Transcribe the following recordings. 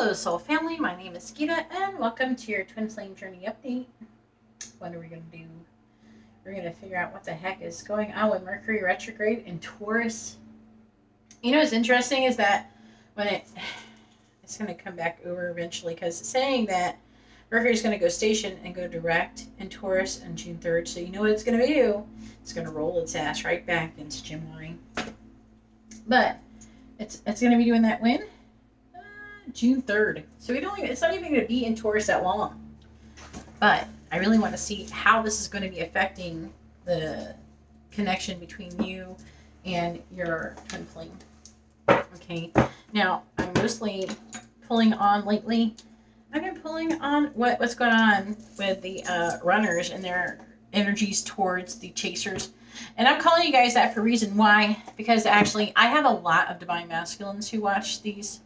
Hello, Soul Family. My name is Geeta, and welcome to your Twin Flame Journey Update. What are we going to do? We're going to figure out what the heck is going on with Mercury Retrograde in Taurus. You know what's interesting is that when it's going to come back over eventually, because it's saying that Mercury is going to go station and go direct in Taurus on June 3rd. So you know what it's going to do? It's going to roll its ass right back into Gemini. But it's going to be doing that when? June 3rd. So it's not even going to be in Taurus that long. But I really want to see how this is going to be affecting the connection between you and your twin flame. Okay. Now, I'm mostly pulling on lately. I've been pulling on what's going on with the runners and their energies towards the chasers. And I'm calling you guys that for a reason. Why? Because actually, I have a lot of divine masculines who watch these.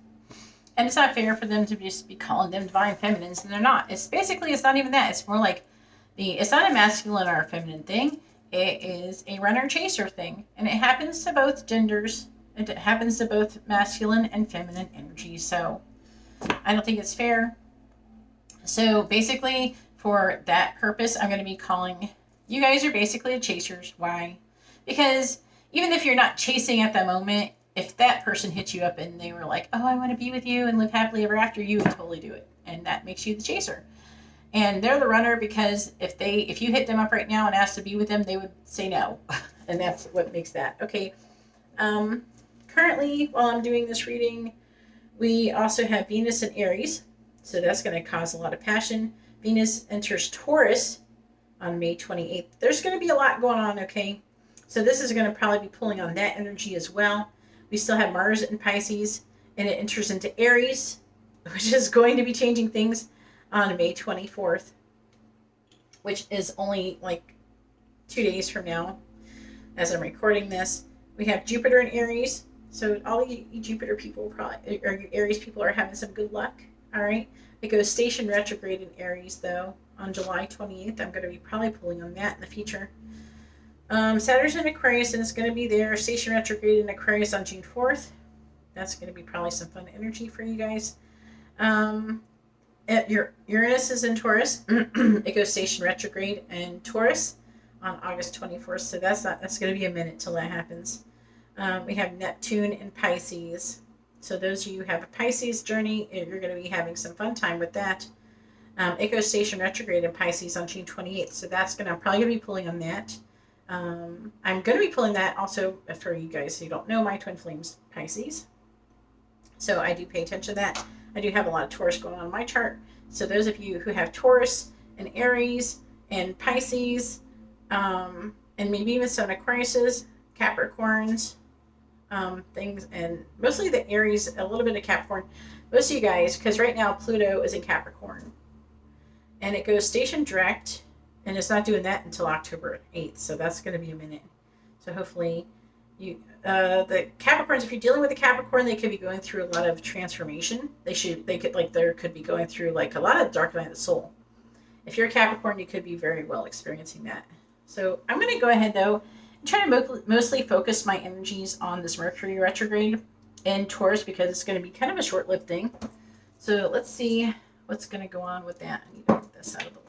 And it's not fair for them to just be calling them divine feminines, and they're not. It's not even that. It's more like it's not a masculine or a feminine thing. It is a runner chaser thing. And it happens to both genders. It happens to both masculine and feminine energy. So I don't think it's fair. So basically, for that purpose, I'm going to be calling you guys are basically the chasers. Why? Because even if you're not chasing at the moment, if that person hit you up and they were like, oh, I want to be with you and live happily ever after, you would totally do it. And that makes you the chaser. And they're the runner because if you hit them up right now and asked to be with them, they would say no. And that's what makes that. Okay. Currently, while I'm doing this reading, we also have Venus in Aries. So that's going to cause a lot of passion. Venus enters Taurus on May 28th. There's going to be a lot going on, okay? So this is going to probably be pulling on that energy as well. We still have Mars in Pisces, and it enters into Aries, which is going to be changing things on May 24th, which is only like 2 days from now as I'm recording this. We have Jupiter in Aries, so all you Jupiter people, or you Aries people, are having some good luck, all right? It goes station retrograde in Aries, though, on July 28th. I'm going to be probably pulling on that in the future. Saturn's in Aquarius, and it's going to be there. Station retrograde in Aquarius on June 4th. That's going to be probably some fun energy for you guys. Uranus is in Taurus. It goes station retrograde in Taurus on August 24th. So that's going to be a minute till that happens. We have Neptune in Pisces. So those of you who have a Pisces journey, you're going to be having some fun time with that. It goes station retrograde in Pisces on June 28th. So I'm probably going to be pulling on that. I'm going to be pulling that also for you guys who don't know my twin flames Pisces. So I do pay attention to that. I do have a lot of Taurus going on in my chart. So those of you who have Taurus and Aries and Pisces, and maybe even some Aquariuses, Capricorns, things, and mostly the Aries, a little bit of Capricorn. Most of you guys, because right now Pluto is in Capricorn. And it goes station direct. And it's not doing that until October 8th, so that's going to be a minute. So hopefully, the Capricorns, if you're dealing with a Capricorn, they could be going through a lot of transformation. There could be going through like a lot of dark night of the soul. If you're a Capricorn, you could be very well experiencing that. So I'm going to go ahead though and try to mostly focus my energies on this Mercury retrograde in Taurus because it's going to be kind of a short-lived thing. So let's see what's going to go on with that. I need to get this out of the way.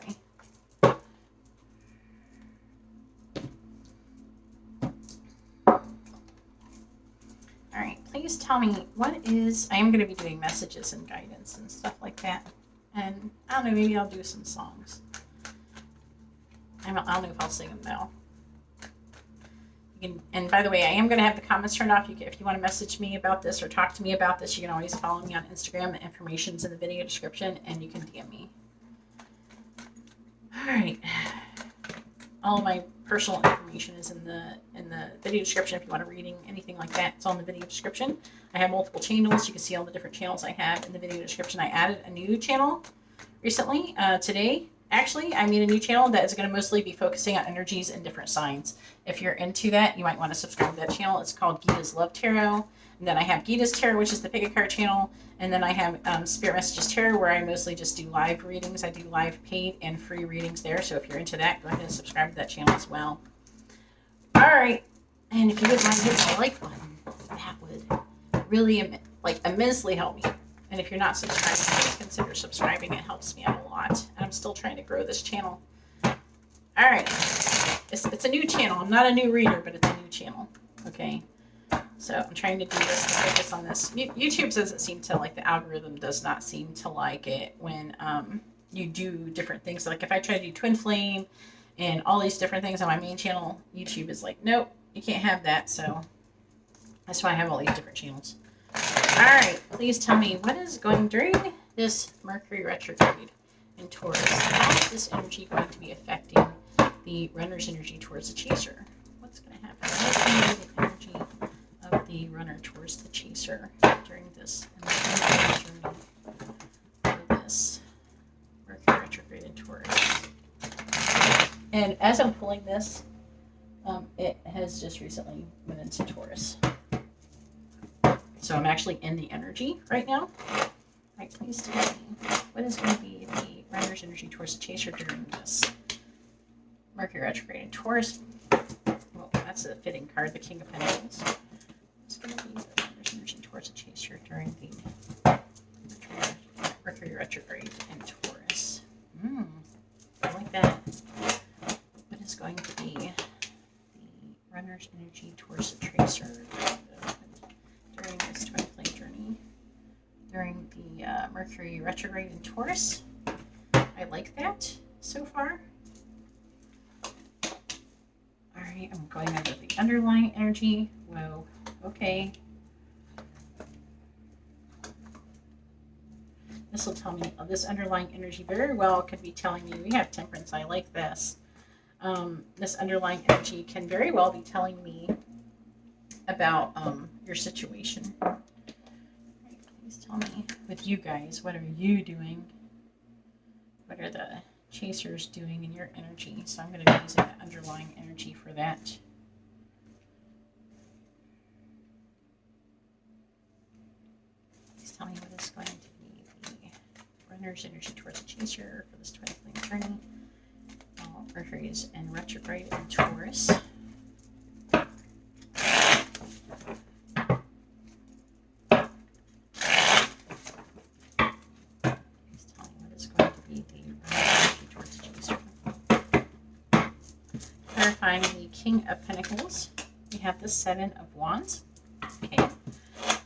All right, please tell me I am going to be doing messages and guidance and stuff like that. And I don't know, maybe I'll do some songs. I don't know if I'll sing them though. And by the way, I am going to have the comments turned off. If you want to message me about this or talk to me about this, you can always follow me on Instagram. The information's in the video description, and you can DM me. All right. All of my personal information is in the video description. If you want a reading, anything like that, it's on the video description. I have multiple channels. You can see all the different channels I have in the video description. I added a new channel recently, today. Actually, I made a new channel that is going to mostly be focusing on energies and different signs. If you're into that, you might want to subscribe to that channel. It's called Geeta's Love Tarot. And then I have Geeta's Tarot, which is the pick a card channel. And then I have Spirit Messages Tarot, where I mostly just do live readings. I do live paid and free readings there. So if you're into that, go ahead and subscribe to that channel as well. All right. And if you wouldn't mind hitting the like button, that would really immensely help me. And if you're not subscribed, please consider subscribing. It helps me out a lot. And I'm still trying to grow this channel. All right. It's a new channel. I'm not a new reader, but it's a new channel. Okay. So I'm trying to do this to focus on this. YouTube doesn't seem to like, the algorithm does not seem to like it when you do different things. Like if I try to do twin flame and all these different things on my main channel, YouTube is like, nope, you can't have that. So that's why I have all these different channels. All right, please tell me what is going during this Mercury retrograde in Taurus. How is this energy going to be affecting the runner's energy towards the chaser? What's going to happen? What's going to be the energy of the runner towards the chaser during this journey for this Mercury retrograde in Taurus? And as I'm pulling this, it has just recently went into Taurus. So I'm actually in the energy right now. All right, please tell me what is going to be the runner's energy towards the chaser during this Mercury retrograde in Taurus. Well, that's a fitting card, the King of Pentacles. What's going to be the runner's energy towards the chaser during the Mercury retrograde in Taurus? I like that. What is going to be the runner's energy towards the chaser during this twin flame journey during the Mercury retrograde in Taurus? I like that so far. All right, I'm going over the underlying energy. Whoa, okay. This will tell me, this underlying energy very well could be telling me, we have Temperance, I like this. This underlying energy can very well be telling me about your situation. Right, please tell me, with you guys, what are you doing? What are the chasers doing in your energy? So I'm going to be using the underlying energy for that. Please tell me what is going to be the runner's energy towards the chaser for this twin flame journey. Mercury is in retrograde in Taurus. Clarifying the King of Pentacles, we have the Seven of Wands. Okay.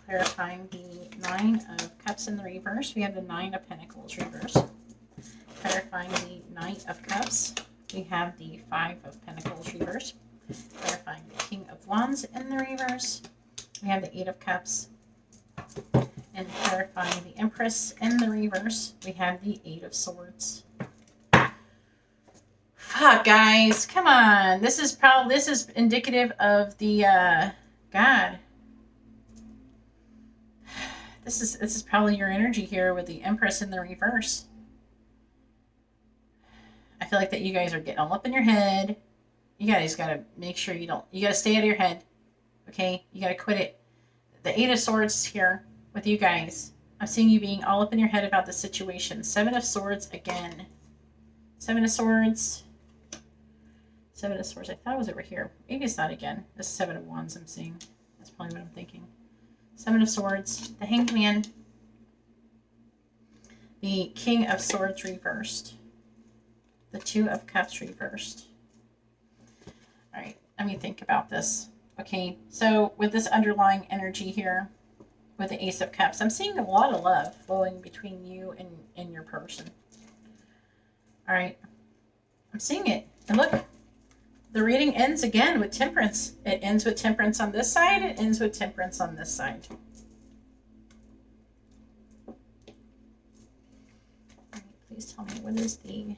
Clarifying the Nine of Cups in the reverse, we have the Nine of Pentacles reverse. Clarifying the Knight of Cups, we have the Five of Pentacles reverse. Clarifying the King of Wands in the reverse, we have the Eight of Cups. And clarifying the Empress in the reverse, we have the Eight of Swords. Fuck, guys, come on. This is indicative of the God. This is probably your energy here with the Empress in the reverse. I feel like that you guys are getting all up in your head. You guys gotta make sure you gotta stay out of your head. Okay? You gotta quit it. The Eight of Swords here with you guys. I'm seeing you being all up in your head about the situation. Seven of Swords again. Seven of Swords. Seven of Swords. I thought it was over here. Maybe it's not again. This is Seven of Wands I'm seeing. That's probably what I'm thinking. Seven of Swords. The Hanged Man. The King of Swords reversed. The Two of Cups reversed. All right. Let me think about this. Okay. So with this underlying energy here, with the Ace of Cups, I'm seeing a lot of love flowing between you and your person. All right. I'm seeing it. And look. The reading ends again with Temperance. It ends with Temperance on this side. It ends with Temperance on this side. All right, please tell me, what is the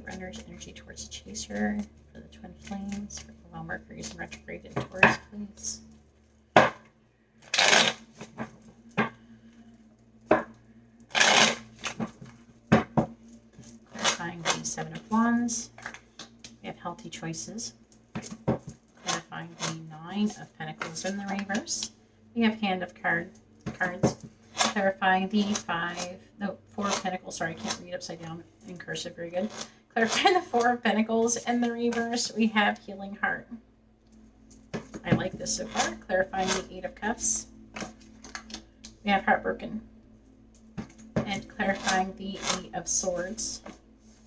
runner's energy towards the chaser for the twin flames? While Mercury is in retrograde in Taurus, please. The Seven of Wands. We have healthy choices. Clarifying the Nine of Pentacles in the reverse. We have Hand of Cards. Clarifying the Four of Pentacles. Sorry, I can't read upside down in cursive very good. Clarifying the Four of Pentacles in the reverse. We have Healing Heart. I like this so far. Clarifying the Eight of Cups. We have heartbroken. And clarifying the Eight of Swords.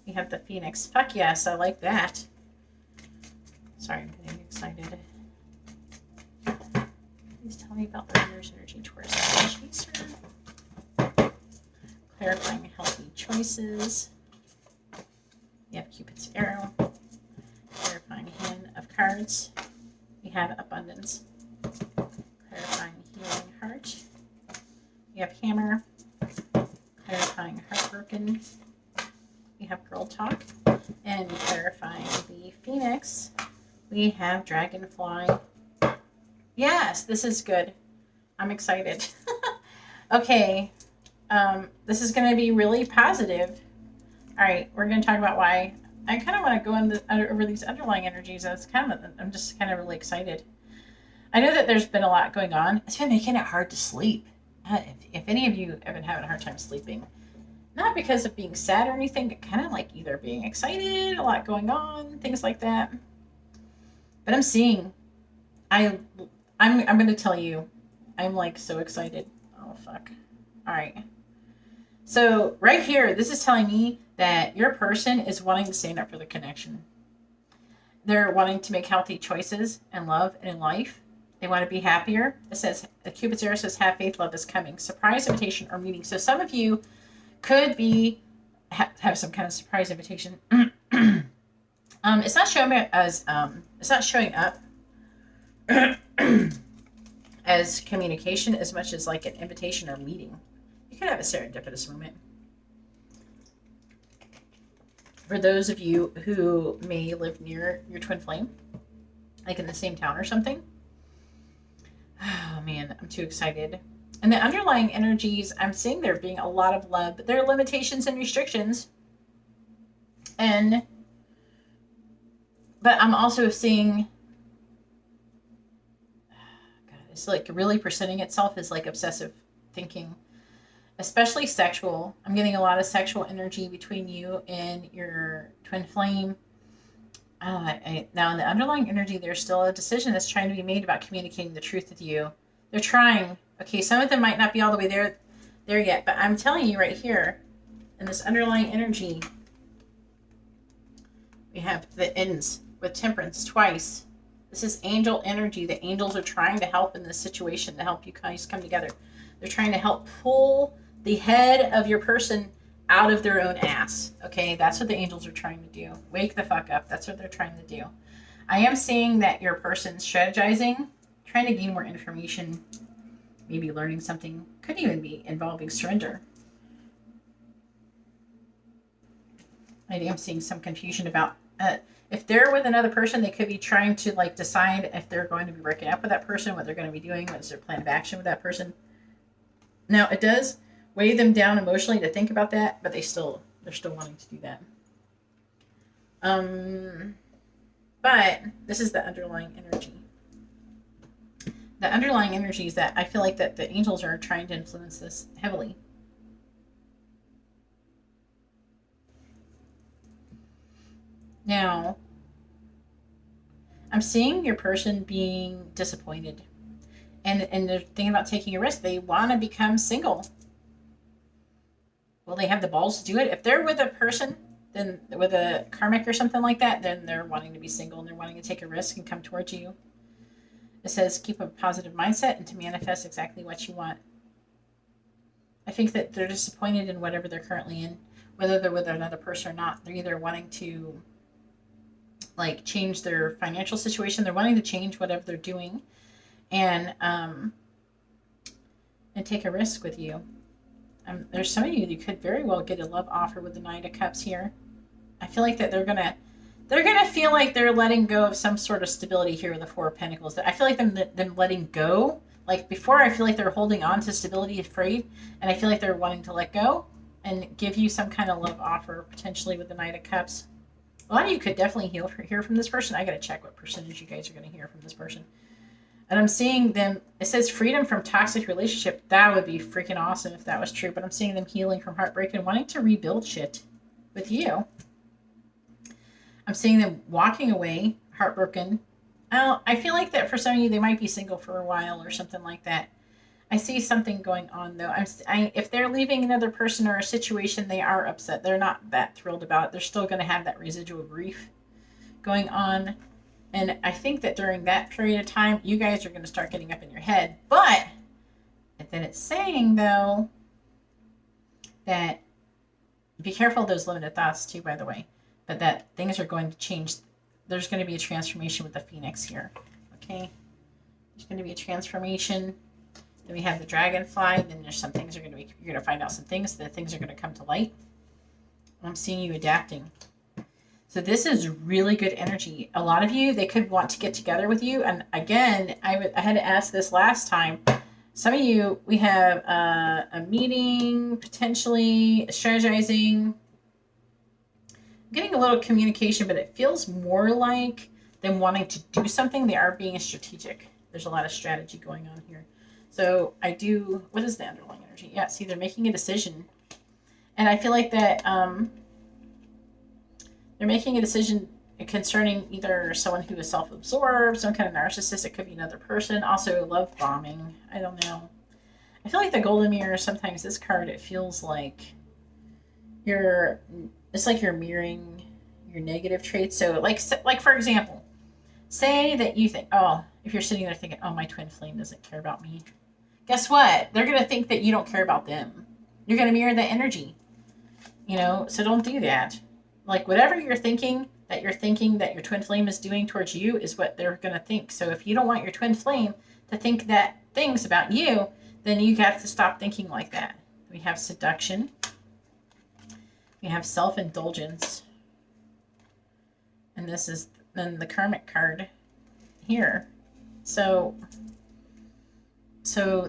We have the Phoenix. Fuck yes, I like that. Sorry, I'm getting excited. Please tell me about the runner's energy towards the chaser. Clarifying healthy choices. We have Cupid's arrow. Clarifying hand of cards. We have abundance. Clarifying healing heart. We have hammer. Clarifying heartbroken. We have girl talk. And clarifying the phoenix. We have dragonfly. Yes, this is good. I'm excited. Okay. This is going to be really positive. All right, we're going to talk about why I kind of want to go over these underlying energies. I'm just kind of really excited. I know that there's been a lot going on. It's been making it hard to sleep. If any of you have been having a hard time sleeping, not because of being sad or anything, but kind of like either being excited, a lot going on, things like that. But I'm seeing, I'm going to tell you, I'm like so excited. Oh fuck. All right. So right here, this is telling me that your person is wanting to stand up for the connection. They're wanting to make healthy choices in love and in life. They want to be happier. It says, Cupid's arrow says, have faith, love is coming. Surprise invitation or meeting. So some of you could be, have some kind of surprise invitation. It's not showing up as, it's not showing up as communication as much as like an invitation or meeting. You could have a serendipitous moment. For those of you who may live near your twin flame, like in the same town or something. Oh man, I'm too excited. And the underlying energies, I'm seeing there being a lot of love, but there are limitations and restrictions. But I'm also seeing, God, it's like really presenting itself as like obsessive thinking. Especially sexual. I'm getting a lot of sexual energy between you and your twin flame. Now, in the underlying energy, there's still a decision that's trying to be made about communicating the truth with you. They're trying. Okay, some of them might not be all the way there yet, but I'm telling you right here, in this underlying energy, we have the ends with temperance twice. This is angel energy. The angels are trying to help in this situation, to help you guys come together. They're trying to help pull the head of your person out of their own ass. Okay, that's what the angels are trying to do. Wake the fuck up. That's what they're trying to do. I am seeing that your person's strategizing, trying to gain more information, maybe learning something. Could even be involving surrender. I am seeing some confusion about if they're with another person, they could be trying to like decide if they're going to be breaking up with that person, what they're going to be doing, what is their plan of action with that person. Now, it does weigh them down emotionally to think about that, but they're still wanting to do that. But this is the underlying energy. The underlying energy is that I feel like that the angels are trying to influence this heavily. Now, I'm seeing your person being disappointed. And they're thinking about taking a risk. They want to become single. Will they have the balls to do it? If they're with a person, then with a karmic or something like that, then they're wanting to be single and they're wanting to take a risk and come towards you. It says keep a positive mindset and to manifest exactly what you want. I think that they're disappointed in whatever they're currently in, whether they're with another person or not. They're either wanting to like change their financial situation, they're wanting to change whatever they're doing, and take a risk with you. There's some of you that could very well get a love offer with the Knight of Cups here. I feel like that they're gonna feel like they're letting go of some sort of stability here with the Four of Pentacles. I feel like them letting go. Like before, I feel like they're holding on to stability, afraid, and I feel like they're wanting to let go and give you some kind of love offer, potentially with the Knight of Cups. A lot of you could definitely hear from this person. I got to check what percentage you guys are going to hear from this person. And I'm seeing them, it says freedom from toxic relationship. That would be freaking awesome if that was true. But I'm seeing them healing from heartbreak and wanting to rebuild shit with you. I'm seeing them walking away, heartbroken, I feel like that for some of you, they might be single for a while or something like that. I see something going on though. If they're leaving another person or a situation, they are upset. They're not that thrilled about it. They're still going to have that residual grief going on. And I think that during that period of time, you guys are going to start getting up in your head. But then it's saying though that be careful of those limited thoughts too, by the way, but that things are going to change. There's going to be a transformation with the Phoenix here. Okay. There's going to be a transformation. Then we have the dragonfly. Then there's some things you're going to find out some things. The things are going to come to light. I'm seeing you adapting. So this is really good energy. A lot of you, they could want to get together with you. And again, I had to ask this last time. Some of you, we have a meeting, potentially strategizing. I'm getting a little communication, but it feels more like them wanting to do something. They are being strategic. There's a lot of strategy going on here. So what is the underlying energy? Yeah, see, they're making a decision. And I feel like that they're making a decision concerning either someone who is self-absorbed, some kind of narcissist. It could be another person. Also, love bombing. I don't know. I feel like the Golden Mirror, sometimes this card, it feels like it's like you're mirroring your negative traits. So like for example, say that you think, if you're sitting there thinking, my twin flame doesn't care about me. Guess what? They're going to think that you don't care about them. You're going to mirror the energy, so don't do that. Like whatever you're thinking that your twin flame is doing towards you is what they're going to think. So if you don't want your twin flame to think that things about you, then you have to stop thinking like that. We have seduction. We have self-indulgence. And this is then the karmic card here. So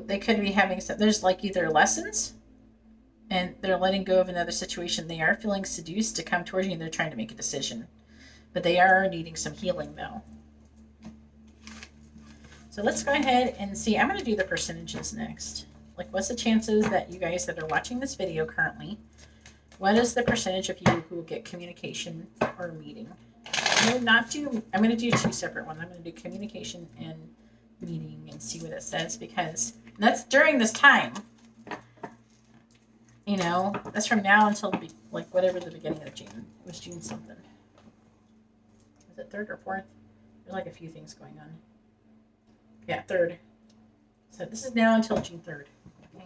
they could be having there's like either lessons and they're letting go of another situation. They are feeling seduced to come towards you and they're trying to make a decision. But they are needing some healing though. So let's go ahead and see. I'm going to do the percentages next. Like what's the chances that you guys that are watching this video currently, what is the percentage of you who will get communication or meeting? I'm going to do two separate ones. I'm going to do communication and meeting and see what it says, because that's during this time. That's from now until whatever the beginning of June. It was June something. Was it 3rd or 4th? There's like a few things going on. Yeah, 3rd. So this is now until June 3rd. Okay.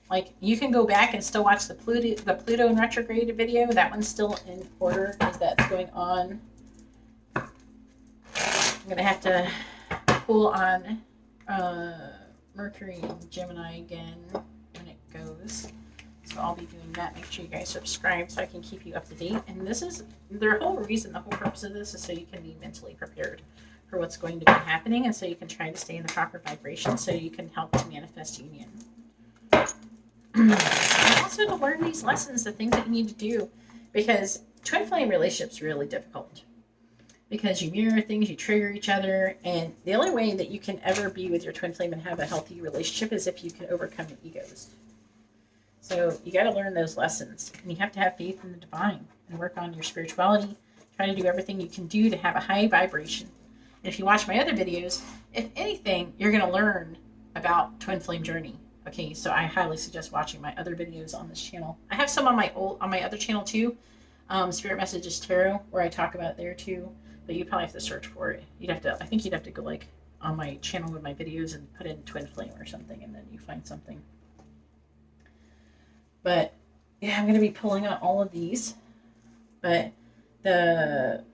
Like you can go back and still watch the Pluto in retrograde video. That one's still in order as that's going on. I'm gonna have to pull on Mercury and Gemini again when it goes. So I'll be doing that. Make sure you guys subscribe so I can keep you up to date. And this is the whole purpose of this is so you can be mentally prepared for what's going to be happening, and so you can try to stay in the proper vibration so you can help to manifest union. And also to learn these lessons, the things that you need to do, because twin flame relationships are really difficult. Because you mirror things, you trigger each other, and the only way that you can ever be with your twin flame and have a healthy relationship is if you can overcome the egos. So you got to learn those lessons, and you have to have faith in the divine and work on your spirituality. Try to do everything you can do to have a high vibration. And if you watch my other videos, if anything, you're going to learn about twin flame journey. Okay, so I highly suggest watching my other videos on this channel. I have some on my other channel too, Spirit Messages Tarot, where I talk about it there too. But you probably have to search for it. I think you'd have to go like on my channel with my videos and put in twin flame or something, and then you find something. But yeah, I'm going to be pulling out all of these. But the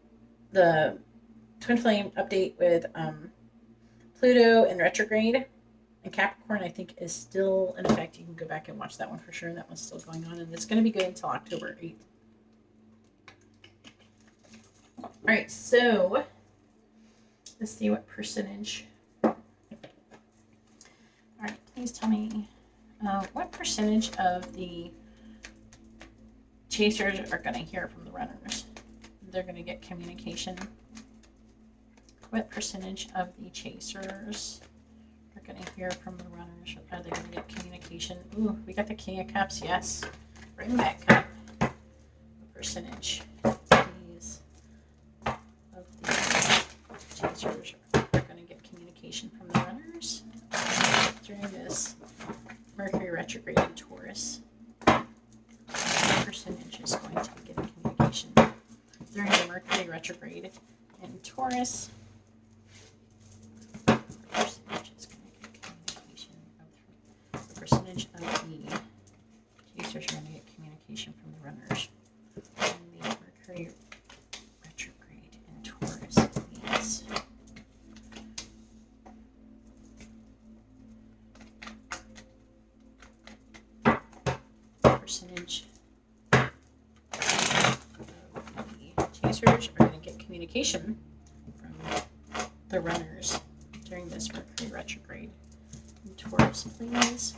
twin flame update with Pluto in retrograde and Capricorn, I think, is still in effect. You can go back and watch that one for sure. That one's still going on, and it's going to be good until October 8th. All right, so let's see what percentage. All right, please tell me what percentage of the chasers are going to hear from the runners. They're going to get communication. What percentage of the chasers are going to hear from the runners? Are they going to get communication? Ooh, we got the King of Cups. Yes, bring that cup. What percentage? during this Mercury retrograde in Taurus. What percentage is going to be getting communication during the Mercury retrograde in Taurus? What percentage is going to get communication of the percentage of the chasers are going to get communication from the runners in the Mercury retrograde in Taurus, please? Percentage of the chasers are going to get communication from the runners during this Mercury retrograde in Taurus, please?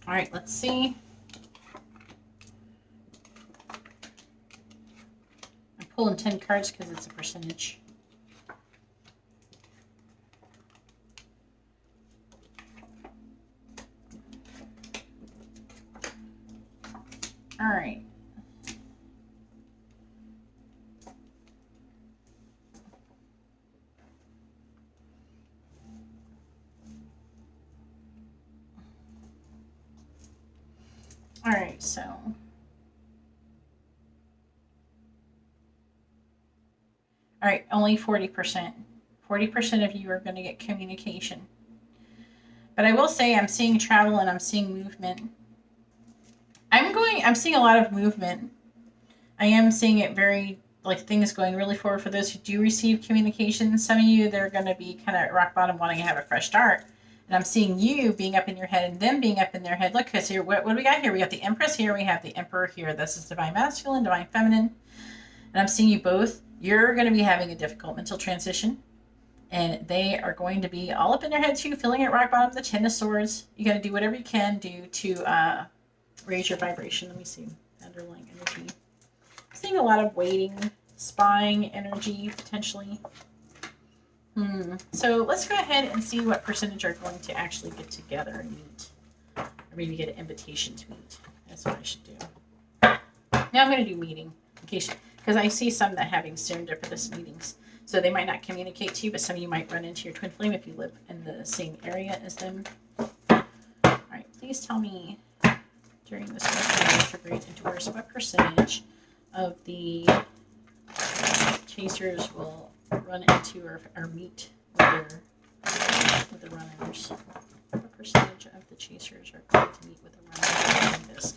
All right, let's see. I'm pulling 10 cards because it's a percentage. All right. All right, so all right, only 40%. 40% of you are going to get communication. But I will say I'm seeing travel and I'm seeing movement. I'm seeing a lot of movement. I am seeing it very, like, things going really forward for those who do receive communication. Some of you, they're going to be kind of rock bottom wanting to have a fresh start. And I'm seeing you being up in your head and them being up in their head. Look, because here, what do we got here? We got the Empress here. We have the Emperor here. This is Divine Masculine, Divine Feminine. And I'm seeing you both. You're going to be having a difficult mental transition. And they are going to be all up in their head too, feeling at rock bottom, the Ten of Swords. You got to do whatever you can do to raise your vibration. Let me see. Underlying energy. I'm seeing a lot of waiting, spying energy, potentially. So let's go ahead and see what percentage are going to actually get together and meet. Or maybe get an invitation to meet. That's what I should do. Now I'm going to do meeting. Because I see some that are having serendipitous meetings. So they might not communicate to you, but some of you might run into your twin flame if you live in the same area as them. All right, please tell me during this retrograde in Taurus, what percentage of the chasers will run into or meet with the runners? What percentage of the chasers are going to meet with the runners during this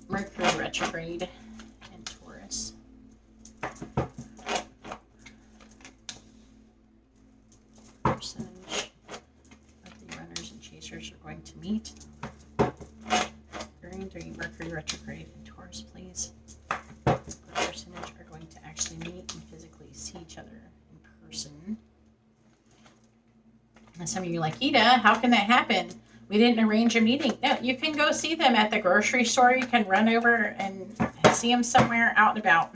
Mercury retrograde in Taurus? Percentage of the runners and chasers are going to meet during Mercury retrograde in Taurus, please? What percentage are going to actually meet and physically see each other in person? And some of you are like, Geeta, how can that happen? We didn't arrange a meeting. No, you can go see them at the grocery store. You can run over and see them somewhere out and about.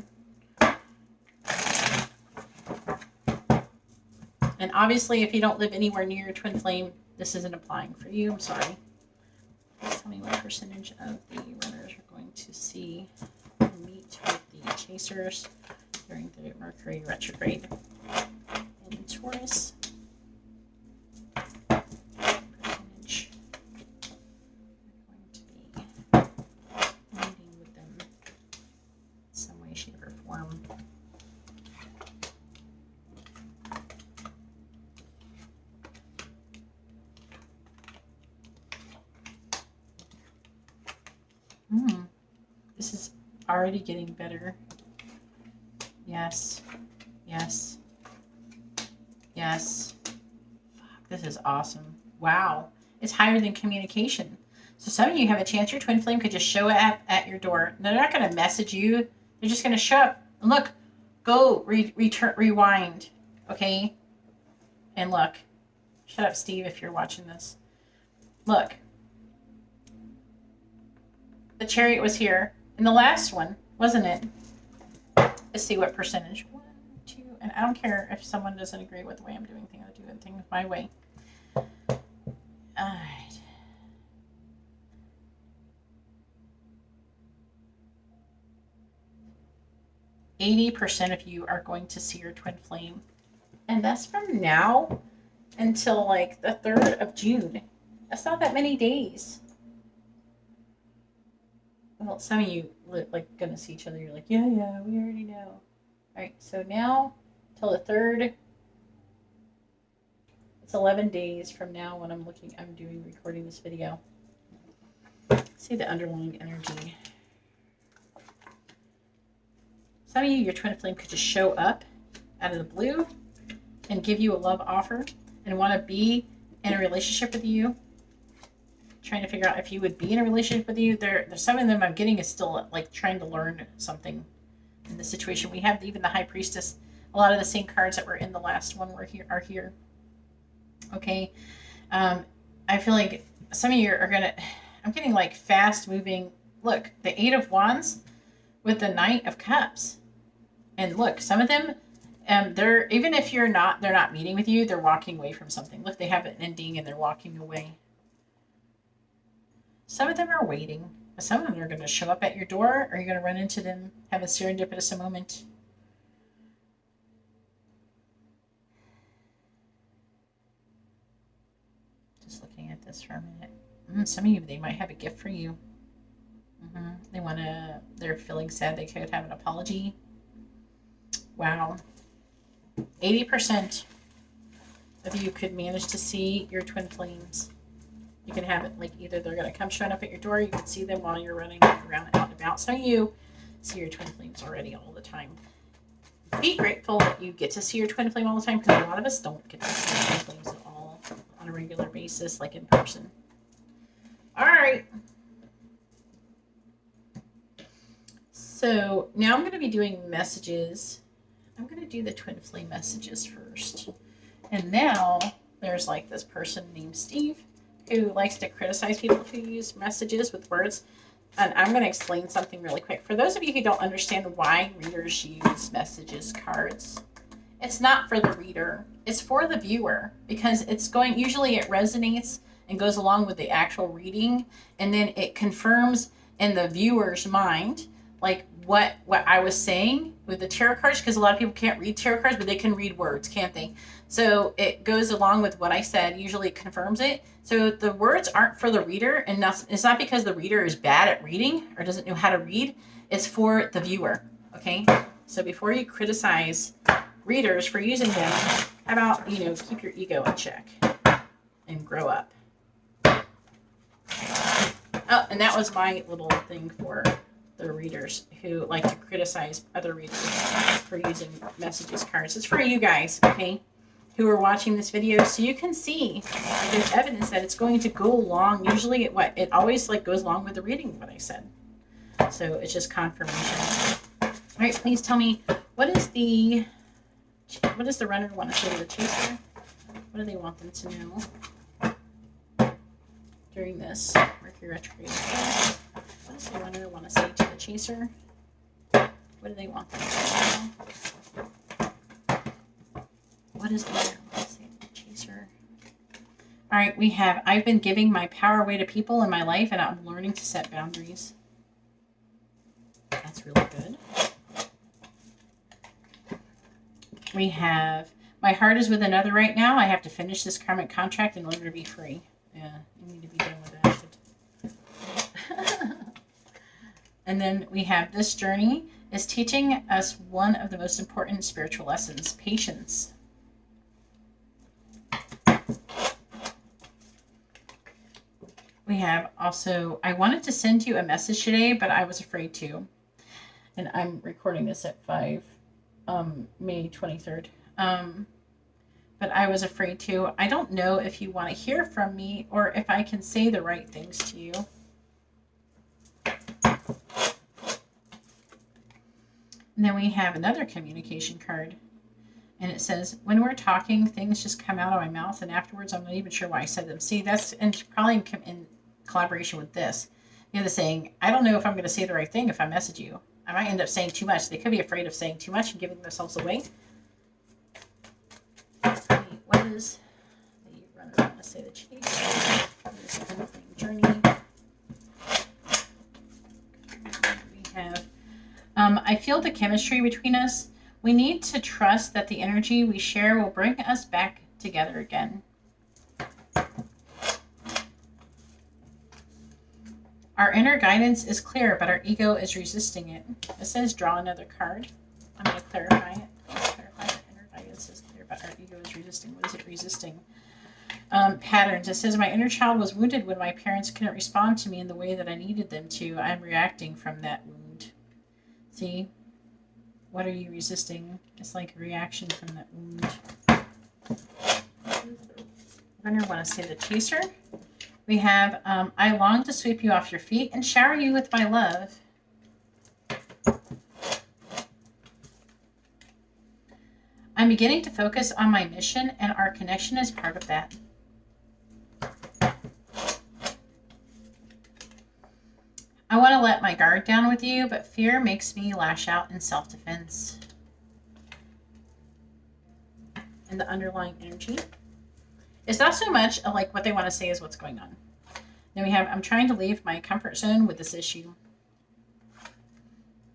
And obviously, if you don't live anywhere near your twin flame, this isn't applying for you. I'm sorry. Please tell me what percentage of the runners are going to see and meet with the chasers during the Mercury retrograde in Taurus. Percentage are going to be meeting with them in some way, shape, or form. This is already getting better. Yes. Yes. Yes. Fuck, this is awesome. Wow. It's higher than communication. So some of you have a chance your twin flame could just show up at your door. They're not going to message you. They're just going to show up. And look, go rewind. Okay? And look. Shut up, Steve, if you're watching this. Look. The Chariot was here in the last one, wasn't it? Let's see what percentage. 1, 2, and I don't care if someone doesn't agree with the way I'm doing things. I do things my way. Alright. %80 of you are going to see your twin flame. And that's from now until like the 3rd of June. That's not that many days. Well, some of you like gonna see each other. You're like, yeah, we already know. All right, so now till the 3rd. It's 11 days from now when I'm recording this video. See the underlying energy. Some of you, your twin flame could just show up out of the blue and give you a love offer and want to be in a relationship with you. Trying to figure out if you would be in a relationship with you. There's some of them I'm getting is still like trying to learn something in the situation. We have even the High Priestess. A lot of the same cards that were in the last one are here. Okay. I feel like some of you are going to, I'm getting like fast moving. Look, the 8 of Wands with the Knight of Cups. And look, some of them, they're, even if they're not meeting with you, they're walking away from something. Look, they have an ending and they're walking away. Some of them are waiting. Some of them are going to show up at your door, or you're going to run into them, have a serendipitous moment. Just looking at this for a minute. Some of you, they might have a gift for you. They're feeling sad. They could have an apology. Wow. 80% of you could manage to see your twin flames. You can have it like either they're going to come showing up at your door, you can see them while you're running around out and about. Some of you see your twin flames already all the time. Be grateful that you get to see your twin flame all the time, because a lot of us don't get to see our twin flames at all on a regular basis, like in person. All right. So now I'm going to be doing messages. I'm going to do the twin flame messages first. And now there's like this person named Steve who likes to criticize people who use messages with words. And I'm going to explain something really quick. For those of you who don't understand why readers use messages cards, it's not for the reader. It's for the viewer, because usually it resonates and goes along with the actual reading. And then it confirms in the viewer's mind, like what I was saying with the tarot cards, because a lot of people can't read tarot cards, but they can read words, can't they? So it goes along with what I said. Usually it confirms it. So the words aren't for the reader, and it's not because the reader is bad at reading or doesn't know how to read. It's for the viewer, okay? So before you criticize readers for using them, how about, keep your ego in check and grow up. Oh, and that was my little thing for the readers who like to criticize other readers for using messages cards. It's for you guys, okay, who are watching this video, so you can see there's evidence that it's going to go along. Usually it always like goes along with the reading of what I said. So it's just confirmation. All right, please tell me, what does the runner want to say to the chaser? What do they want them to know during this Mercury Retrograde? What does the runner want to say to the chaser? What do they want them to know? What does the runner want to say to the chaser? All right, we have, I've been giving my power away to people in my life, and I'm learning to set boundaries. That's really good. We have, my heart is with another right now. I have to finish this karmic contract in order to be free. Yeah, you need to be done with that shit. And then we have, this journey is teaching us one of the most important spiritual lessons, patience. We have also, I wanted to send you a message today, but I was afraid to. And I'm recording this at May 23rd. But I was afraid to. I don't know if you want to hear from me or if I can say the right things to you. And then we have another communication card. And it says, when we're talking, things just come out of my mouth, and afterwards I'm not even sure why I said them. See, that's probably in collaboration with this. The saying, I don't know if I'm going to say the right thing if I message you. I might end up saying too much. They could be afraid of saying too much and giving themselves away. What does the runner want to say say the chase. This twin flame journey. We have, I feel the chemistry between us. We need to trust that the energy we share will bring us back together again. Our inner guidance is clear, but our ego is resisting it. It says draw another card. I'm going to clarify it. Let's clarify that inner guidance is clear, but our ego is resisting. What is it resisting? Patterns. It says my inner child was wounded when my parents couldn't respond to me in the way that I needed them to. I'm reacting from that wound. See? What are you resisting? It's like a reaction from that wound. I'm going to want to say the chaser. We have, I long to sweep you off your feet and shower you with my love. I'm beginning to focus on my mission, and our connection is part of that. I want to let my guard down with you, but fear makes me lash out in self-defense. And the underlying energy. It's not so much like what they want to say is what's going on. Then we have, I'm trying to leave my comfort zone with this issue.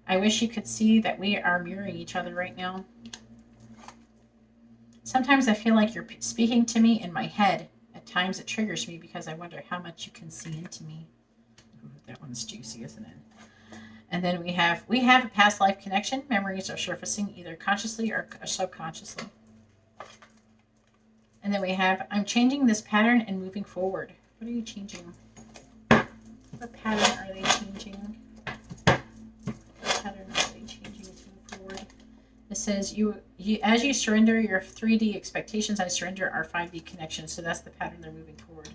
I wish you could see that we are mirroring each other right now. Sometimes I feel like you're speaking to me in my head. At times it triggers me because I wonder how much you can see into me. Ooh, that one's juicy, isn't it? And then we have a past life connection. Memories are surfacing either consciously or subconsciously. And then we have, I'm changing this pattern and moving forward. What are you changing? What pattern are they changing? What pattern are they changing to move forward? It says, as you surrender your 3D expectations, I surrender our 5D connection. So that's the pattern they're moving forward.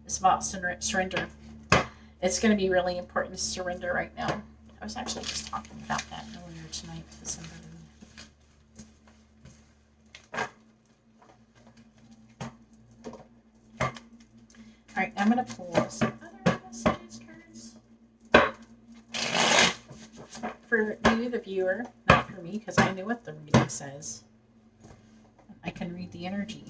It's about surrender. It's going to be really important to surrender right now. I was actually just talking about that earlier tonight to somebody. All right, I'm going to pull some other messages cards for you, the viewer, not for me, because I know what the reading says. I can read the energy.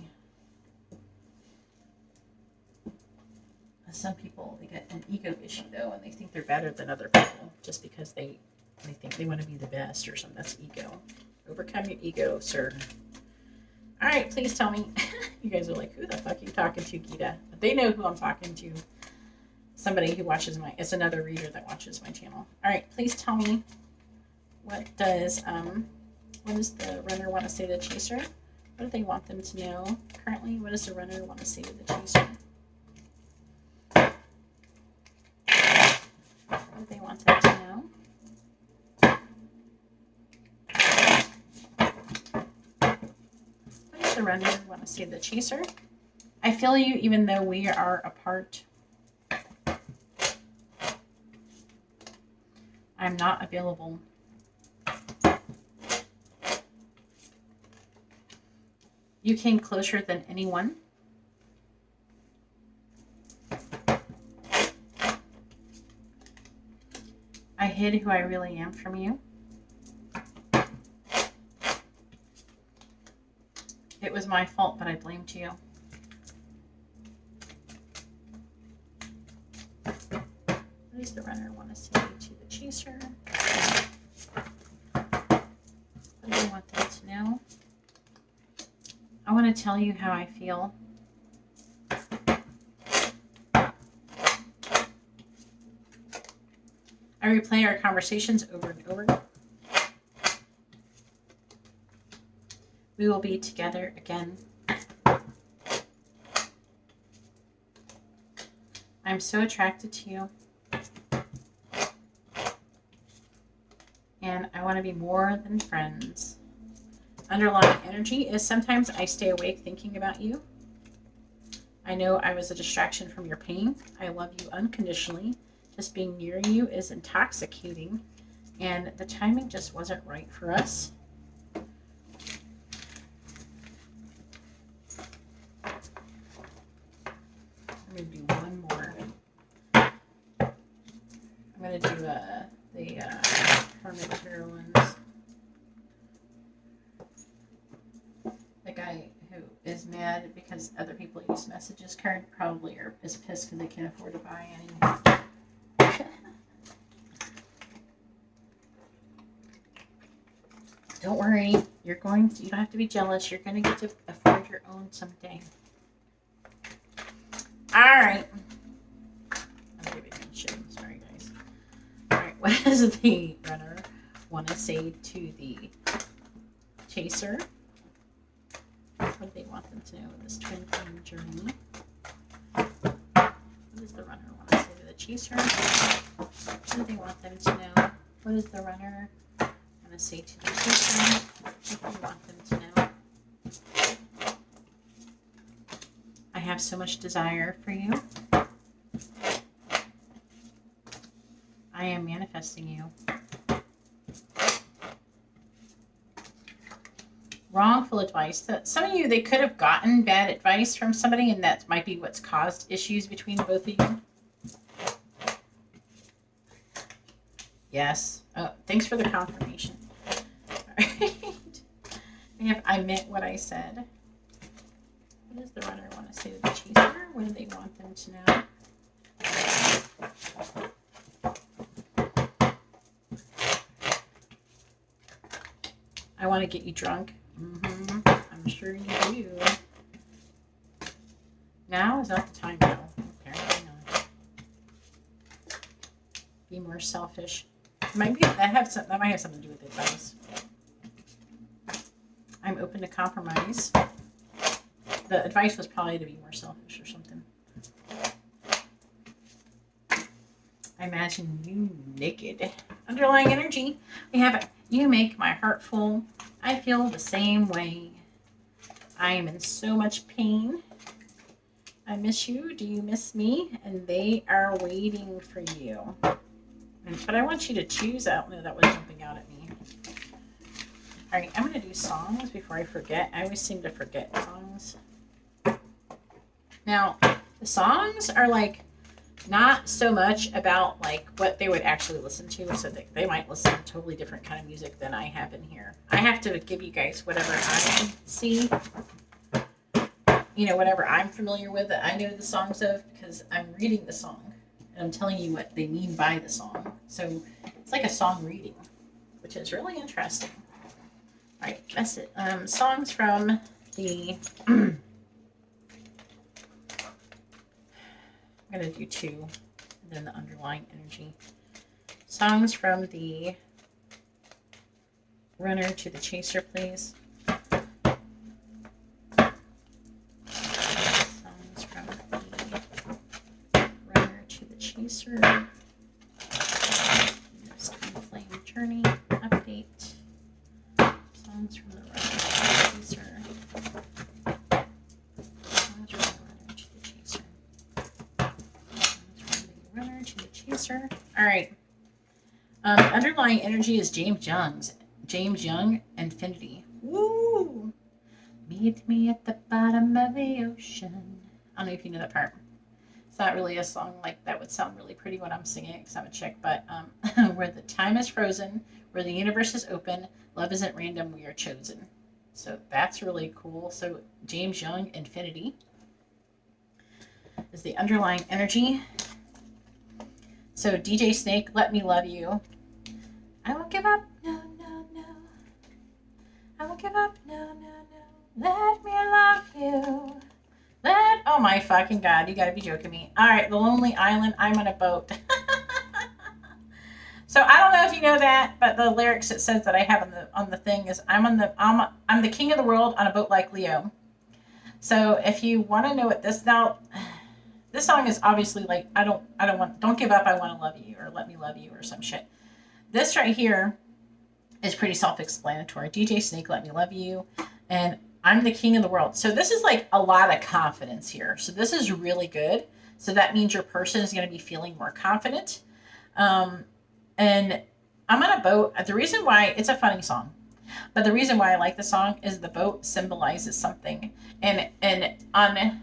Some people, they get an ego issue, though, and they think they're better than other people just because they think they want to be the best or something. That's ego. Overcome your ego, sir. All right, please tell me. You guys are like, who the fuck are you talking to, Geeta? But they know who I'm talking to. Somebody who watches it's another reader that watches my channel. All right, please tell me, what does the runner want to say to the chaser? What do they want them to know currently? What does the runner want to say to the chaser? What do they want them to know? The runner want to say the chaser. I feel you even though we are apart. I'm not available. You came closer than anyone. I hid who I really am from you. It was my fault, but I blamed you. What does the runner want to say to the chaser? What do you want them to know? I want to tell you how I feel. I replay our conversations over and over. We will be together again. I'm so attracted to you. And I want to be more than friends. Underlying energy is sometimes I stay awake thinking about you. I know I was a distraction from your pain. I love you unconditionally. Just being near you is intoxicating. And the timing just wasn't right for us. I'm going to do one more. I'm going to do the Hermit Tarot ones. The guy who is is mad because other people use messages card probably is pissed because they can't afford to buy anymore. Don't worry, you don't have to be jealous. You're going to get to afford your own someday. All right. I'm giving him shit. Sorry, guys. All right, what does the runner want to say to the chaser? What do they want them to know in this twin flame journey? What does the runner want to say to the chaser? What do they want them to know? What does the runner want to say to the chaser? What do they want them to know? I have so much desire for you. I am manifesting you. Wrongful advice. Some of you, they could have gotten bad advice from somebody, and that might be what's caused issues between both of you. Yes. Oh, thanks for the confirmation. All right. I meant what I said. What does the runner want to say to the chaser? What do they want them to know? I want to get you drunk. I'm sure you do. Now is not the time, though. Apparently not. Be more selfish. That might have something to do with advice. I'm open to compromise. The advice was probably to be more selfish or something. I imagine you naked. Underlying energy. We have you make my heart full. I feel the same way. I am in so much pain. I miss you. Do you miss me? And they are waiting for you. But I want you to choose. I don't know, that was jumping out at me. All right, I'm going to do songs before I forget. I always seem to forget songs. Now, the songs are like not so much about like what they would actually listen to, so they might listen to totally different kind of music than I have in here. I have to give you guys whatever I see, you know, whatever I'm familiar with that I know the songs of, because I'm reading the song and I'm telling you what they mean by the song. So it's like a song reading, which is really interesting. All right, that's it. Songs from the I'm going to do two, and then the underlying energy. Songs from the runner to the chaser, please. Songs from the runner to the chaser. This twin flame journey update. Songs from the runner to the chaser. All right. Underlying energy is James Young, Infinity. Woo! Meet me at the bottom of the ocean. I don't know if you know that part. It's not really a song like that would sound really pretty when I'm singing it because I'm a chick, but where the time is frozen, where the universe is open, love isn't random, we are chosen. So that's really cool. So James Young, Infinity is the underlying energy. So DJ Snake, Let Me Love You. I won't give up, no, no, no. I won't give up, no, no, no. Let me love you. Oh my fucking God, you gotta be joking me. All right, The Lonely Island, I'm on a boat. So I don't know if you know that, but the lyrics it says that I have on the thing is I'm the king of the world on a boat like Leo. So if you want to know what this song is obviously like, don't give up, I want to love you, or let me love you, or some shit. This right here is pretty self-explanatory. DJ Snake, Let Me Love You, and I'm the king of the world. So this is like a lot of confidence here. So this is really good. So that means your person is going to be feeling more confident. And I'm on a boat. The reason why, it's a funny song, but the reason why I like the song is the boat symbolizes something. And on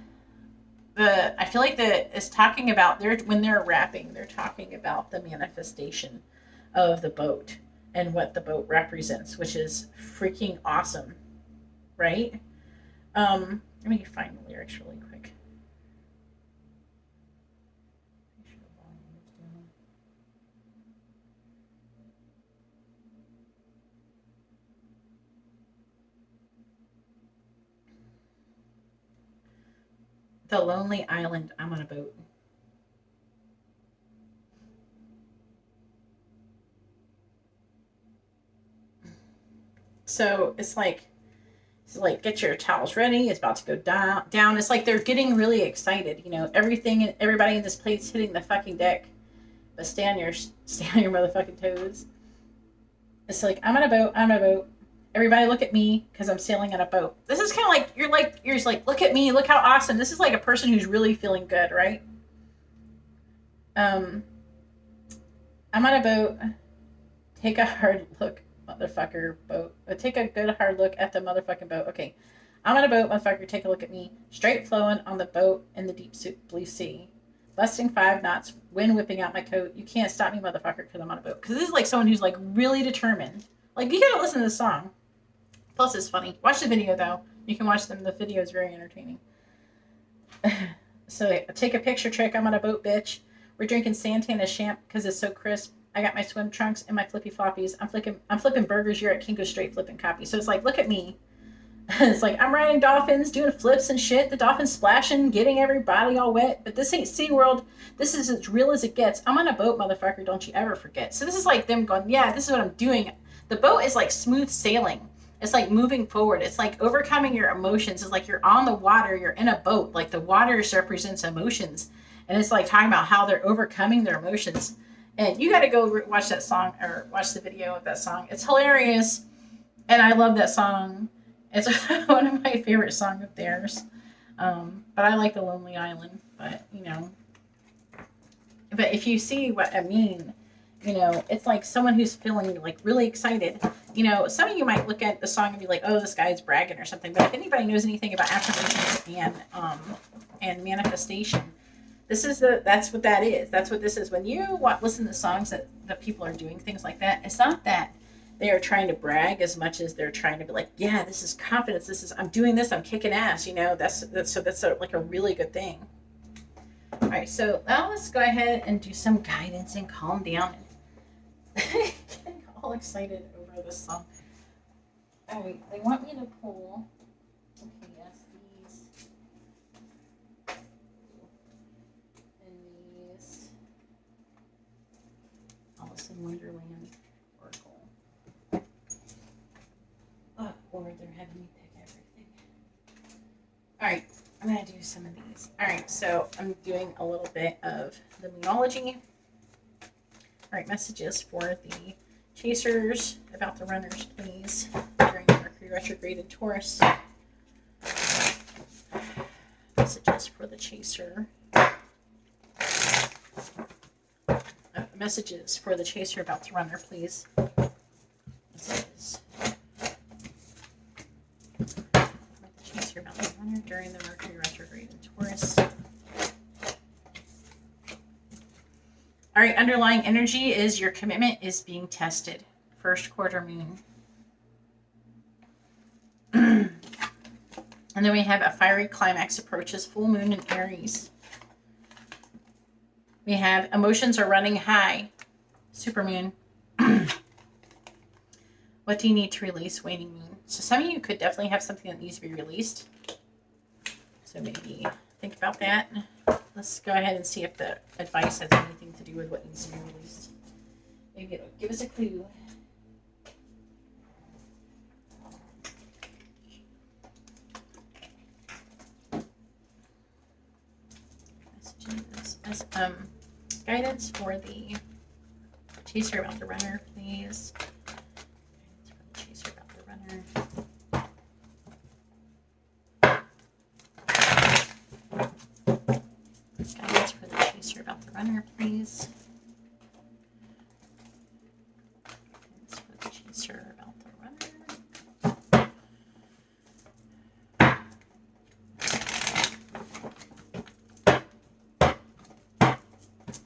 I feel like it's talking about when they're rapping, they're talking about the manifestation of the boat and what the boat represents, which is freaking awesome, right? Let me find the lyrics really quick. The lonely island. I'm on a boat. So it's like get your towels ready. It's about to go down. It's like they're getting really excited. You know, everybody in this plate's hitting the fucking deck, but stay on your motherfucking toes. It's like I'm on a boat. I'm on a boat. Everybody look at me because I'm sailing on a boat. This is kind of like you're just like, look at me, look how awesome. This is like a person who's really feeling good, right? I'm on a boat. Take a hard look, motherfucker, boat. Take a good hard look at the motherfucking boat. Okay. I'm on a boat, motherfucker. Take a look at me. Straight flowing on the boat in the deep blue sea. Busting 5 knots, wind whipping out my coat. You can't stop me, motherfucker, because I'm on a boat. Because this is like someone who's like really determined. Like, you gotta listen to this song. Plus, it's funny. Watch the video, though. You can watch them. The video is very entertaining. So, take a picture trick. I'm on a boat, bitch. We're drinking Santana champ because it's so crisp. I got my swim trunks and my flippy floppies. I'm flipping burgers. You're at Kinko's straight flipping copy. So, it's like, look at me. It's like, I'm riding dolphins, doing flips and shit. The dolphins splashing, getting everybody all wet. But this ain't SeaWorld. This is as real as it gets. I'm on a boat, motherfucker. Don't you ever forget. So, this is like them going, yeah, this is what I'm doing. The boat is like smooth sailing. It's like moving forward. It's like overcoming your emotions. It's like you're on the water. You're in a boat. Like the water represents emotions. And it's like talking about how they're overcoming their emotions. And you got to go watch that song or watch the video of that song. It's hilarious. And I love that song. It's one of my favorite songs of theirs. But I like The Lonely Island. But, you know. But if you see what I mean, you know, it's like someone who's feeling like really excited. You know, some of you might look at the song and be like, oh, this guy's bragging or something. But if anybody knows anything about affirmations and manifestation, that's what that is. That's what this is. When you listen to songs that people are doing things like that, it's not that they are trying to brag as much as they're trying to be like, yeah, this is confidence. I'm doing this. I'm kicking ass. You know, that's like a really good thing. All right, so now let's go ahead and do some guidance and calm down. Getting all excited over this song. All right, they want me to pull. Okay, yes, these and these. Alice in Wonderland Oracle. Or they're having me pick everything. All right, I'm gonna do some of these. All right, so I'm doing a little bit of the Moonology. All right, messages for the chasers about the runners, please, during Mercury Retrograde in Taurus. Messages for the chaser. Messages for the chaser about the runner, please. Messages for the chaser about the runner during the Mercury Retrograde in Taurus. All right, underlying energy is your commitment is being tested. First quarter moon. And then we have a fiery climax approaches, full moon in Aries. We have emotions are running high, supermoon. What do you need to release, waning moon? So some of you could definitely have something that needs to be released. So maybe think about that. Let's go ahead and see if the advice has anything to do with what needs to be released. Maybe it'll give us a clue. Messages. Guidance for the chaser about the runner, please. Guidance for the chaser about the runner. Guidance for the chaser about the runner, please. Guidance for the chaser about the runner.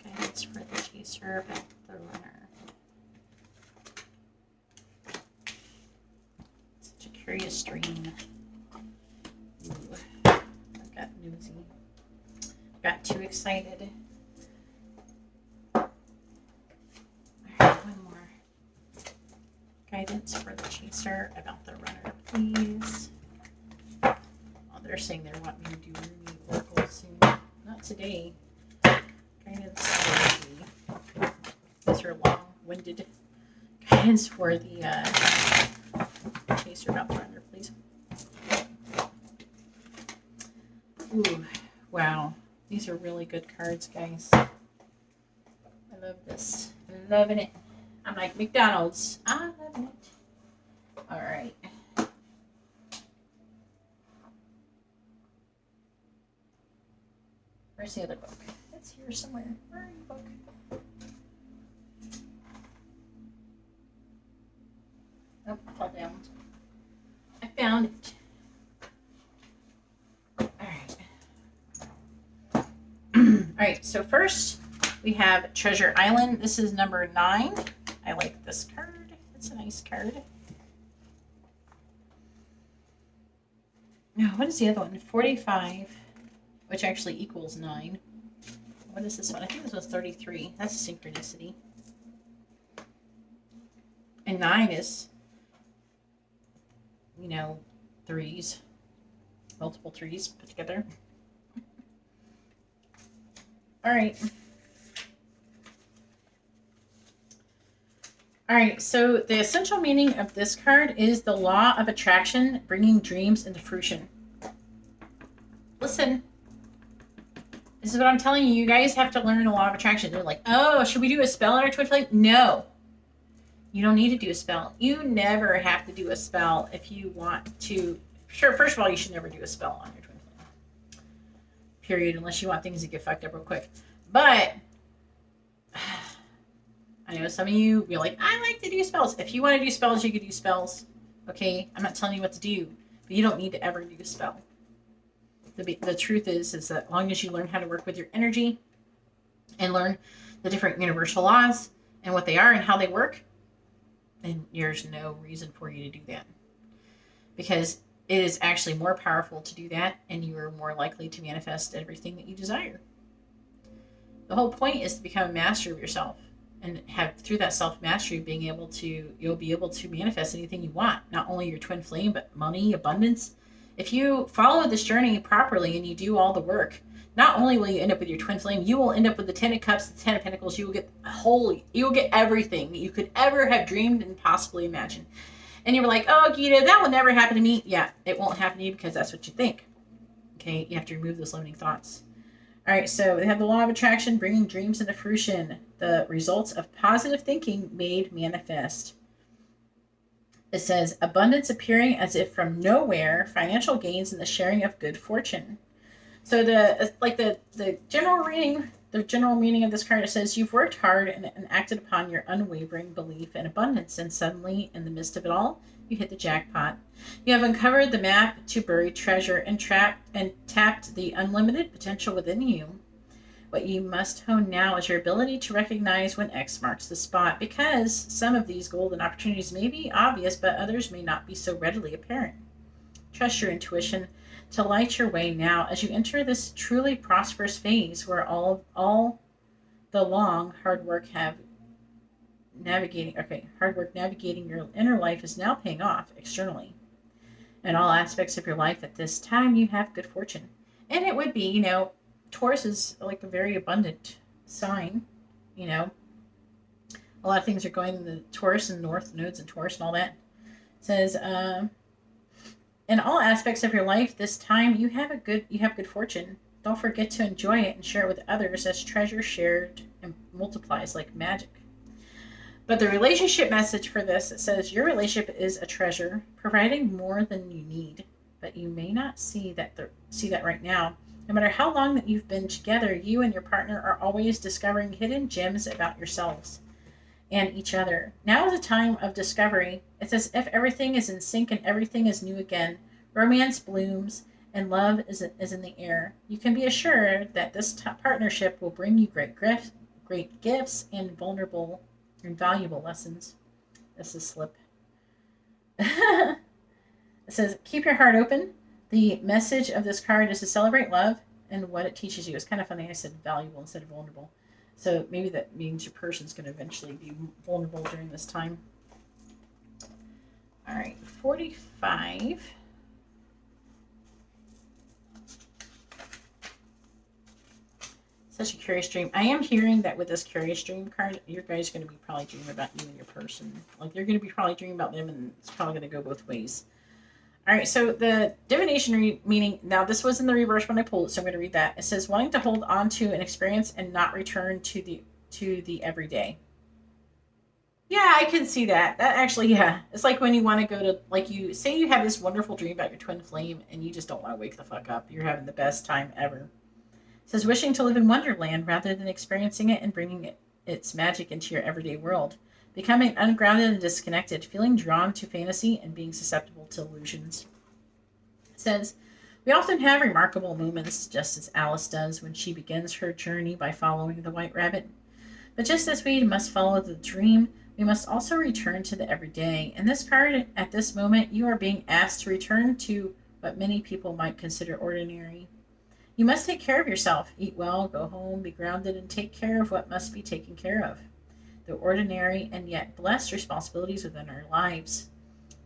Guidance for the chaser about the runner. Such a curious dream. Ooh. got too excited. All right, one more. Guidance for the chaser about the runner, please. Oh, they're saying they want me to do Rumi Oracle soon. Not today. Guidance. These are long-winded. Guidance for the chaser about the runner, please. Ooh, wow. These are really good cards, guys. I love this. I'm loving it. I'm like McDonald's. I'm loving it. All right. Where's the other book? It's here somewhere. Where are you, book? Oh, fell down. I found it. Alright, so first we have Treasure Island. This is number 9. I like this card. It's a nice card. Now, what is the other one? 45, which actually equals 9. What is this one? I think this was 33. That's a synchronicity. And 9 is, you know, 3s. Multiple 3s put together. All right. All right, so the essential meaning of this card is the law of attraction, bringing dreams into fruition. Listen, this is what I'm telling you. You guys have to learn the law of attraction. They're like, oh, should we do a spell on our twin flame? No. You don't need to do a spell. You never have to do a spell if you want to. Sure, first of all, you should never do a spell on your twin flame. Period, unless you want things to get fucked up real quick. But I know some of you, you're like, I like to do spells. If you want to do spells, you can do spells. Okay? I'm not telling you what to do, but you don't need to ever do a spell. The truth is that as long as you learn how to work with your energy and learn the different universal laws and what they are and how they work, then there's no reason for you to do that. Because it is actually more powerful to do that, and you are more likely to manifest everything that you desire. The whole point is to become a master of yourself, and have, through that self-mastery, you'll be able to manifest anything you want. Not only your twin flame, but money, abundance. If you follow this journey properly and you do all the work, not only will you end up with your twin flame, you will end up with the 10 of Cups, the 10 of Pentacles. You will get everything you could ever have dreamed and possibly imagined. And you were like, oh, Geeta, that will never happen to me. Yeah, it won't happen to you because that's what you think. Okay, you have to remove those limiting thoughts. All right, so they have the law of attraction, bringing dreams into fruition. The results of positive thinking made manifest. It says, abundance appearing as if from nowhere, financial gains and the sharing of good fortune. So the general meaning of this card, it says, you've worked hard and acted upon your unwavering belief in abundance, and suddenly, in the midst of it all, you hit the jackpot. You have uncovered the map to buried treasure and tapped the unlimited potential within you. What you must hone now is your ability to recognize when X marks the spot, because some of these golden opportunities may be obvious, but others may not be so readily apparent. Trust your intuition to light your way now as you enter this truly prosperous phase where all the long hard work navigating your inner life is now paying off externally. In all aspects of your life at this time, you have good fortune. And it would be, Taurus is like a very abundant sign, A lot of things are going in the Taurus and North nodes and Taurus and all that. It says, in all aspects of your life this time, you have good fortune. Don't forget to enjoy it and share it with others, as treasure shared and multiplies like magic. But the relationship message for this, it says, your relationship is a treasure, providing more than you need, but you may not see that right now. No matter how long that you've been together, you and your partner are always discovering hidden gems about yourselves and each other. Now is a time of discovery. It's as if everything is in sync and everything is new again. Romance blooms and love is in the air. You can be assured that this partnership will bring you great gifts and valuable lessons. This is slip. It says, keep your heart open. The message of this card is to celebrate love, and what it teaches you. It's kind of funny I said valuable instead of vulnerable. So maybe that means your person's going to eventually be vulnerable during this time. All right, 45. Such a curious dream. I am hearing that with this curious dream card, your guys are going to be probably dreaming about you and your person. Like, you're going to be probably dreaming about them, and it's probably going to go both ways. All right, so the divination meaning, now this was in the reverse when I pulled it, so I'm going to read that. It says, wanting to hold on to an experience and not return to the everyday. Yeah, I can see that. That actually, yeah. It's like when you want to go to, like, you say you have this wonderful dream about your twin flame, and you just don't want to wake the fuck up. You're having the best time ever. It says, wishing to live in Wonderland rather than experiencing it and bringing its magic into your everyday world. Becoming ungrounded and disconnected, feeling drawn to fantasy and being susceptible to illusions. It says, we often have remarkable moments, just as Alice does when she begins her journey by following the white rabbit. But just as we must follow the dream, we must also return to the everyday. In this card, at this moment, you are being asked to return to what many people might consider ordinary. You must take care of yourself, eat well, go home, be grounded, and take care of what must be taken care of. The ordinary and yet blessed responsibilities within our lives.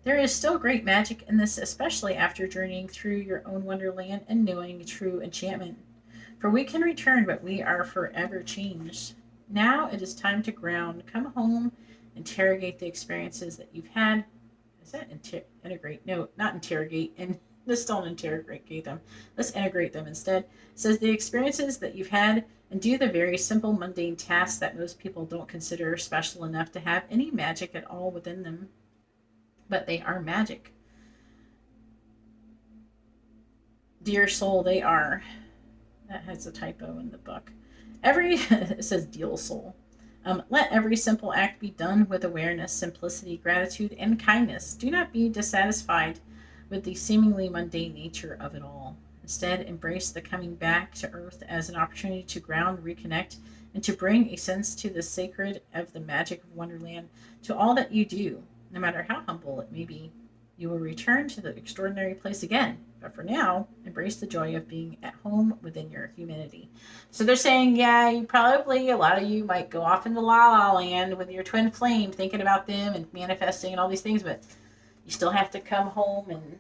There is still great magic in this, especially after journeying through your own wonderland and knowing true enchantment. For we can return, but we are forever changed. Now it is time to ground. Come home, interrogate the experiences that you've had. Is that integrate? No, not interrogate. And let's don't interrogate them. Let's integrate them instead. It says the experiences that you've had and do the very simple, mundane tasks that most people don't consider special enough to have any magic at all within them. But they are magic. Dear soul, they are. That has a typo in the book. It says deal soul. Let every simple act be done with awareness, simplicity, gratitude, and kindness. Do not be dissatisfied with the seemingly mundane nature of it all. Instead, embrace the coming back to earth as an opportunity to ground, reconnect, and to bring a sense to the sacred of the magic of Wonderland to all that you do, no matter how humble it may be. You will return to the extraordinary place again, but for now, embrace the joy of being at home within your humanity. So they're saying, yeah, a lot of you might go off into la la land with your twin flame, thinking about them and manifesting and all these things, but you still have to come home and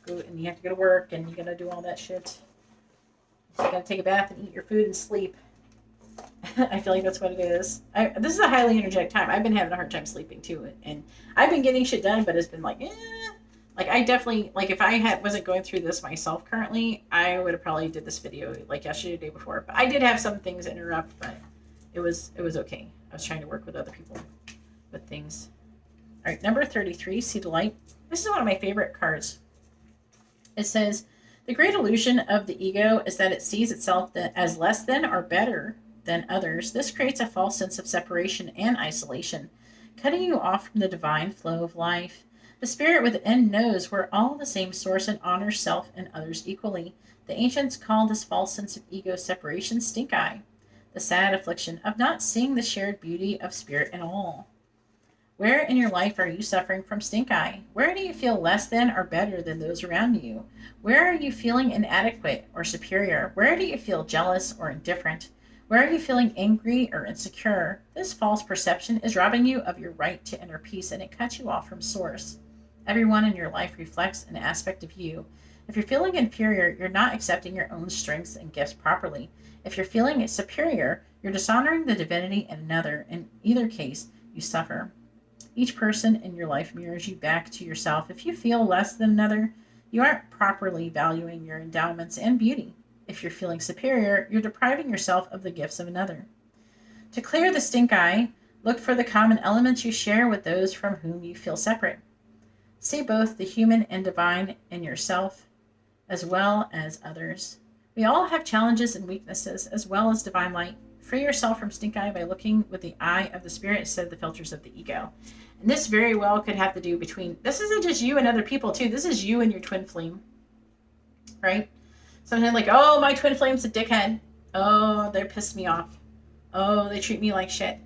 go, and you have to go to work, and you gotta do all that shit. You gotta take a bath and eat your food and sleep. I feel like that's what it is. This is a highly energetic time. I've been having a hard time sleeping too, and I've been getting shit done, but it's been like, Like, I definitely, like, if I wasn't going through this myself currently, I would have probably did this video like yesterday, the day before. But I did have some things interrupt, but it was okay. I was trying to work with other people with things. All right, number 33, See the Light. This is one of my favorite cards. It says, the great illusion of the ego is that it sees itself as less than or better than others. This creates a false sense of separation and isolation, cutting you off from the divine flow of life. The spirit within knows we're all the same source and honors self and others equally. The ancients called this false sense of ego separation stink eye, the sad affliction of not seeing the shared beauty of spirit in all. Where in your life are you suffering from stink eye? Where do you feel less than or better than those around you? Where are you feeling inadequate or superior? Where do you feel jealous or indifferent? Where are you feeling angry or insecure? This false perception is robbing you of your right to inner peace, and it cuts you off from source. Everyone in your life reflects an aspect of you. If you're feeling inferior, you're not accepting your own strengths and gifts properly. If you're feeling superior, you're dishonoring the divinity in another. In either case, you suffer. Each person in your life mirrors you back to yourself. If you feel less than another, you aren't properly valuing your endowments and beauty. If you're feeling superior, you're depriving yourself of the gifts of another. To clear the stink eye, look for the common elements you share with those from whom you feel separate. See both the human and divine in yourself, as well as others. We all have challenges and weaknesses, as well as divine light. Free yourself from stink eye by looking with the eye of the spirit instead of the filters of the ego. And this very well could have to do between, this isn't just you and other people too, this is you and your twin flame, right? Sometimes like, oh, my twin flame's a dickhead. Oh, they pissed me off. Oh, they treat me like shit.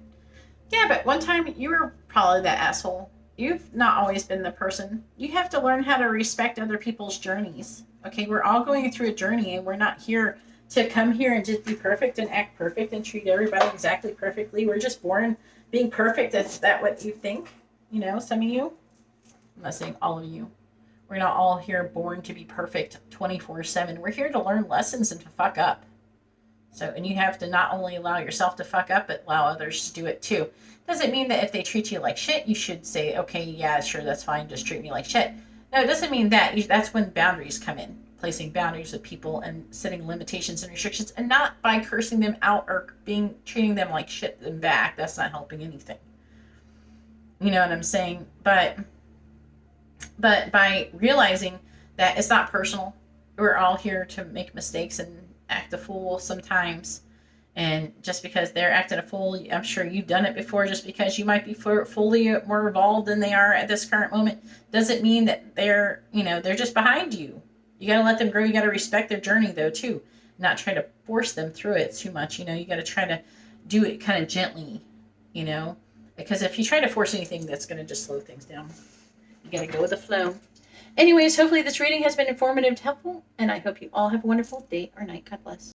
Yeah, but one time you were probably that asshole. You've not always been the person. You have to learn how to respect other people's journeys. Okay, we're all going through a journey, and we're not here to come here and just be perfect and act perfect and treat everybody exactly perfectly. We're just born being perfect. Is that what you think? You know, some of you. I'm not saying all of you. We're not all here born to be perfect 24/7. We're here to learn lessons and to fuck up. So, and you have to not only allow yourself to fuck up, but allow others to do it too. Doesn't mean that if they treat you like shit, you should say, okay, yeah, sure, that's fine. Just treat me like shit. No, it doesn't mean that. That's when boundaries come in. Placing boundaries with people and setting limitations and restrictions, and not by cursing them out or treating them like shit them back. That's not helping anything. You know what I'm saying? But by realizing that it's not personal, we're all here to make mistakes and act a fool sometimes. And just because they're acting a fool, I'm sure you've done it before, just because you might be fully more evolved than they are at this current moment, doesn't mean that they're, you know, they're just behind you. You got to let them grow. You got to respect their journey, though, too. Not try to force them through it too much. You know, you got to try to do it kind of gently, you know, because if you try to force anything, that's going to just slow things down. You got to go with the flow. Anyways, hopefully this reading has been informative and helpful, and I hope you all have a wonderful day or night. God bless.